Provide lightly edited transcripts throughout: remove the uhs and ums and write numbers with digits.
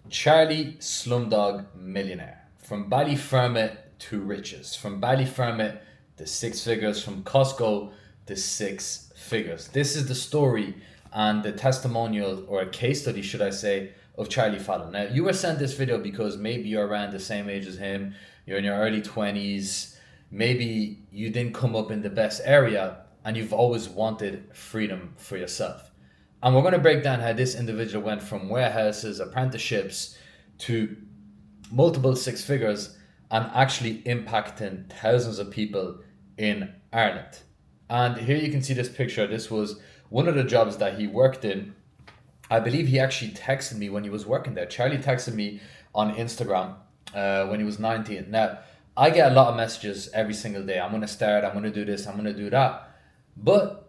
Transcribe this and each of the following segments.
Charlie Slumdog Millionaire. From Ballyfermot to riches. From Ballyfermot to six figures. From Costco to six figures. This is the story and the testimonial, or a case study, should I say, of Charlie Fallon. Now, you were sent this video because maybe you're around the same age as him, you're in your early 20s, maybe you didn't come up in the best area, and you've always wanted freedom for yourself. And we're going to break down how this individual went from warehouses, apprenticeships to multiple six figures and actually impacting thousands of people in Ireland. And here you can see this picture. This was one of the jobs that he worked in. I believe he actually texted me when he was working there. Charlie texted me on Instagram when he was 19. Now, I get a lot of messages every single day. I'm going to start, I'm going to do this, I'm going to do that. But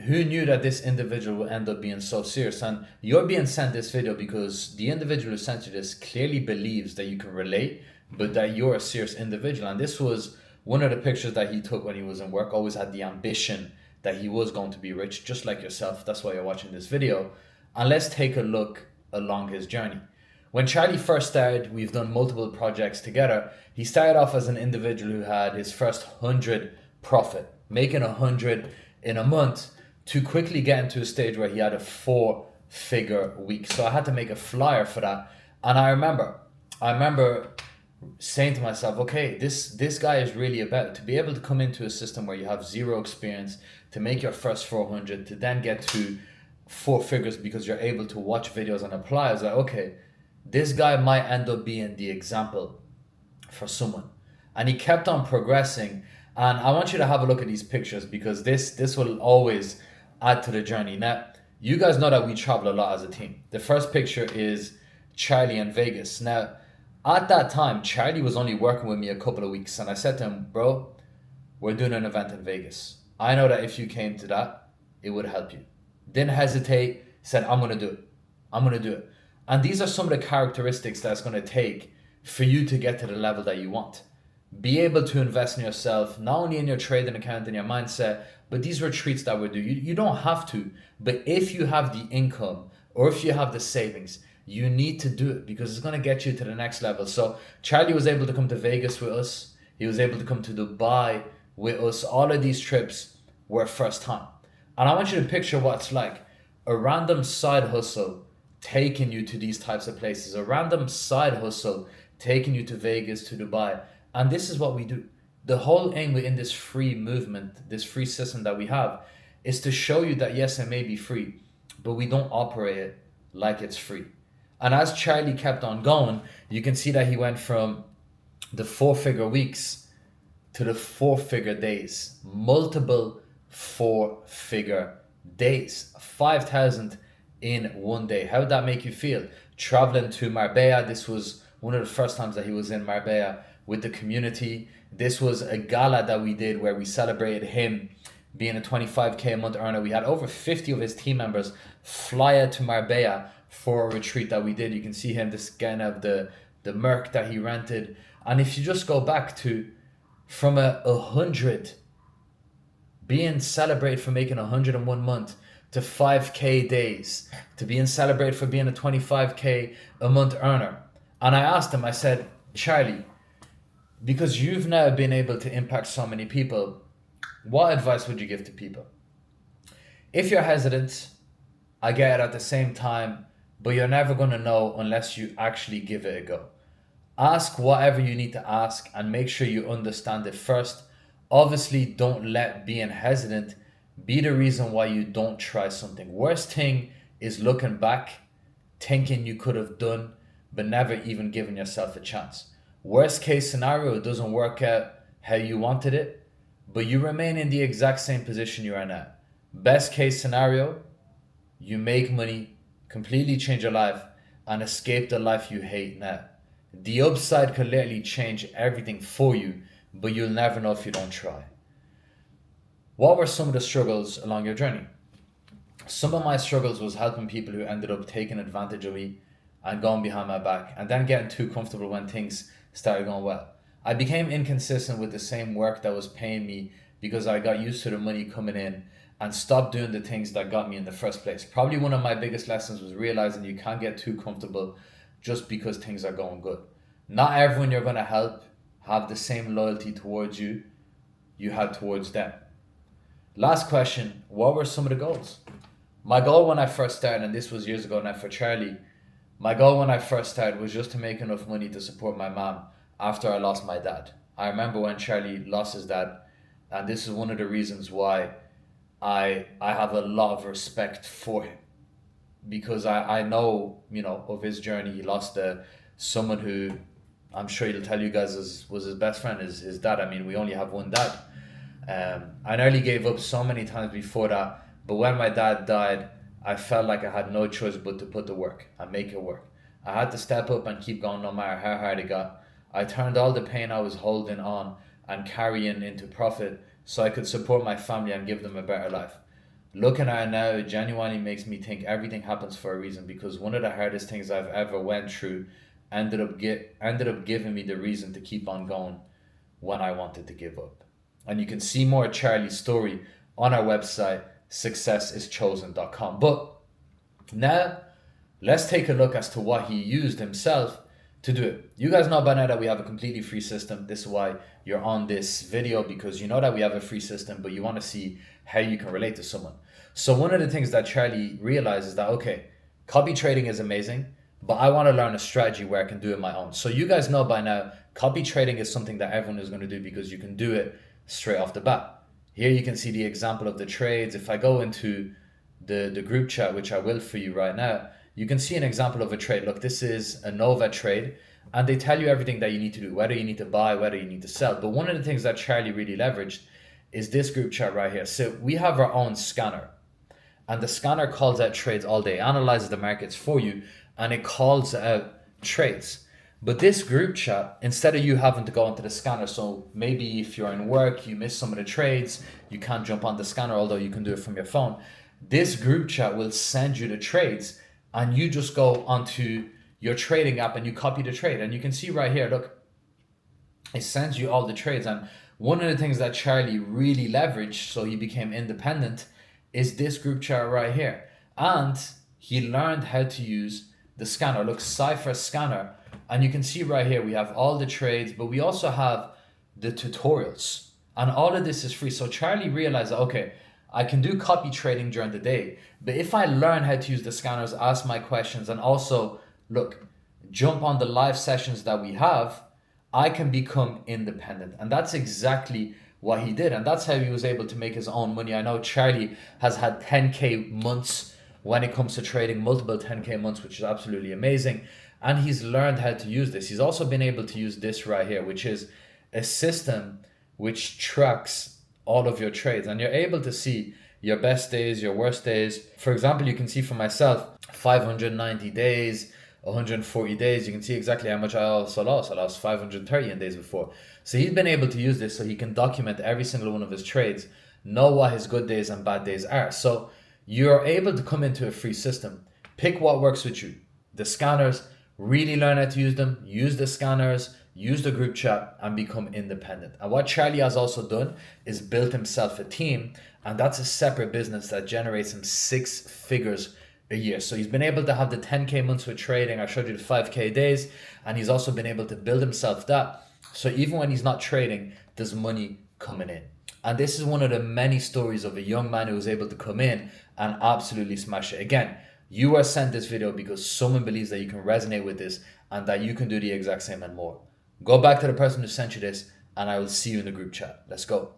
who knew that this individual would end up being so serious? And you're being sent this video because the individual who sent you this clearly believes that you can relate, but that you're a serious individual. And this was one of the pictures that he took when he was in work. Always had the ambition that he was going to be rich, just like yourself. That's why you're watching this video. And let's take a look along his journey. When Charlie first started, we've done multiple projects together. He started off as an individual who had his first 100 profit, making 100 in a month, to quickly get into a stage where he had a four-figure week. So I had to make a flyer for that. And I remember saying to myself, okay, this guy is really about to be able to come into a system where you have zero experience, to make your first 400, to then get to four figures because you're able to watch videos and apply. I was like, okay, this guy might end up being the example for someone. And he kept on progressing. And I want you to have a look at these pictures because this will always add to the journey. Now, you guys know that we travel a lot as a team. The first picture is Charlie in Vegas. Now, at that time, Charlie was only working with me a couple of weeks, and I said to him, bro, we're doing an event in Vegas. I know that if you came to that, it would help you. Didn't hesitate, said, I'm going to do it. I'm going to do it. And these are some of the characteristics that it's going to take for you to get to the level that you want. Be able to invest in yourself, not only in your trading account and your mindset, but these retreats that we do. You don't have to, but if you have the income or if you have the savings, you need to do it because it's going to get you to the next level. So Charlie was able to come to Vegas with us. He was able to come to Dubai with us. All of these trips were first time. And I want you to picture what it's like. A random side hustle taking you to these types of places. A random side hustle taking you to Vegas, to Dubai. And this is what we do. The whole aim within this free movement, this free system that we have, is to show you that yes, it may be free, but we don't operate it like it's free. And as Charlie kept on going, you can see that he went from the four-figure weeks to the four-figure days, multiple four-figure days, 5,000 in one day. How would that make you feel? Traveling to Marbella, this was one of the first times that he was in Marbella with the community. This was a gala that we did where we celebrated him being a 25K a month earner. We had over 50 of his team members fly out to Marbella for a retreat that we did. You can see him just getting out of the Merc that he rented. And if you just go back to from a 100 being celebrated for making 101 month to 5K days, to being celebrated for being a 25K a month earner. And I asked him, I said, Charlie, because you've now been able to impact so many people, what advice would you give to people? If you're hesitant, I get it at the same time, but you're never going to know unless you actually give it a go. Ask whatever you need to ask and make sure you understand it first. Obviously, don't let being hesitant be the reason why you don't try something. Worst thing is looking back, thinking you could have done, but never even giving yourself a chance. Worst case scenario, it doesn't work out how you wanted it, but you remain in the exact same position you are now. Best case scenario, you make money, completely change your life, and escape the life you hate now. The upside could literally change everything for you, but you'll never know if you don't try. What were some of the struggles along your journey? Some of my struggles was helping people who ended up taking advantage of me and going behind my back and then getting too comfortable when things started going well. I became inconsistent with the same work that was paying me because I got used to the money coming in and stopped doing the things that got me in the first place. Probably one of my biggest lessons was realizing you can't get too comfortable. just because things are going good. Not everyone you're going to help have the same loyalty towards you had towards them. Last question, what were some of the goals? My goal when I first started, and this was years ago now for Charlie, my goal when I first started was just to make enough money to support my mom after I lost my dad. I remember when Charlie lost his dad, and this is one of the reasons why I have a lot of respect for him, because I know, of his journey. He lost someone who I'm sure he'll tell you guys was his best friend, his dad. I mean, we only have one dad. I nearly gave up so many times before that, but when my dad died, I felt like I had no choice but to put the work and make it work. I had to step up and keep going no matter how hard it got. I turned all the pain I was holding on and carrying into profit so I could support my family and give them a better life. Looking at it now, it genuinely makes me think everything happens for a reason, because one of the hardest things I've ever went through ended up giving me the reason to keep on going when I wanted to give up. And you can see more of Charlie's story on our website, successischosen.com. But now, let's take a look as to what he used himself to do it. You guys know by now that we have a completely free system. This is why you're on this video, because you know that we have a free system, but you want to see how you can relate to someone. So one of the things that Charlie realized is that, okay, copy trading is amazing, but I want to learn a strategy where I can do it my own. So you guys know by now, copy trading is something that everyone is going to do because you can do it straight off the bat. Here you can see the example of the trades. If I go into the group chat, which I will for you right now, you can see an example of a trade. Look, this is a Nova trade, and they tell you everything that you need to do, whether you need to buy, whether you need to sell. But one of the things that Charlie really leveraged is this group chat right here. So we have our own scanner, and the scanner calls out trades all day, analyzes the markets for you, and it calls out trades. But this group chat, instead of you having to go into the scanner, so maybe if you're in work, you miss some of the trades, you can't jump on the scanner, although you can do it from your phone. This group chat will send you the trades, and you just go onto your trading app and you copy the trade. And you can see right here, look, it sends you all the trades. And one of the things that Charlie really leveraged, so he became independent, is this group chat right here. And he learned how to use the scanner. Look, Cypher Scanner. And you can see right here, we have all the trades, but we also have the tutorials. And all of this is free. So Charlie realized, okay, I can do copy trading during the day, but if I learn how to use the scanners, ask my questions, and also, look, jump on the live sessions that we have, I can become independent. And that's exactly what he did. And that's how he was able to make his own money. I know Charlie has had 10K months when it comes to trading, multiple 10K months, which is absolutely amazing. And he's learned how to use this. He's also been able to use this right here, which is a system which tracks all of your trades. And you're able to see your best days, your worst days. For example, you can see for myself, 590 days, 140 days. You can see exactly how much I also lost. I lost 530 in days before. So he's been able to use this so he can document every single one of his trades, know what his good days and bad days are. So you're able to come into a free system, pick what works with you. The scanners, really learn how to use them, use the scanners, use the group chat, and become independent. And what Charlie has also done is built himself a team, and that's a separate business that generates him 6 figures a year. So he's been able to have the 10K months with trading. I showed you the 5K days, and he's also been able to build himself that. So even when he's not trading, there's money coming in. And this is one of the many stories of a young man who was able to come in and absolutely smash it. Again, you are sent this video because someone believes that you can resonate with this and that you can do the exact same and more. Go back to the person who sent you this, and I will see you in the group chat. Let's go.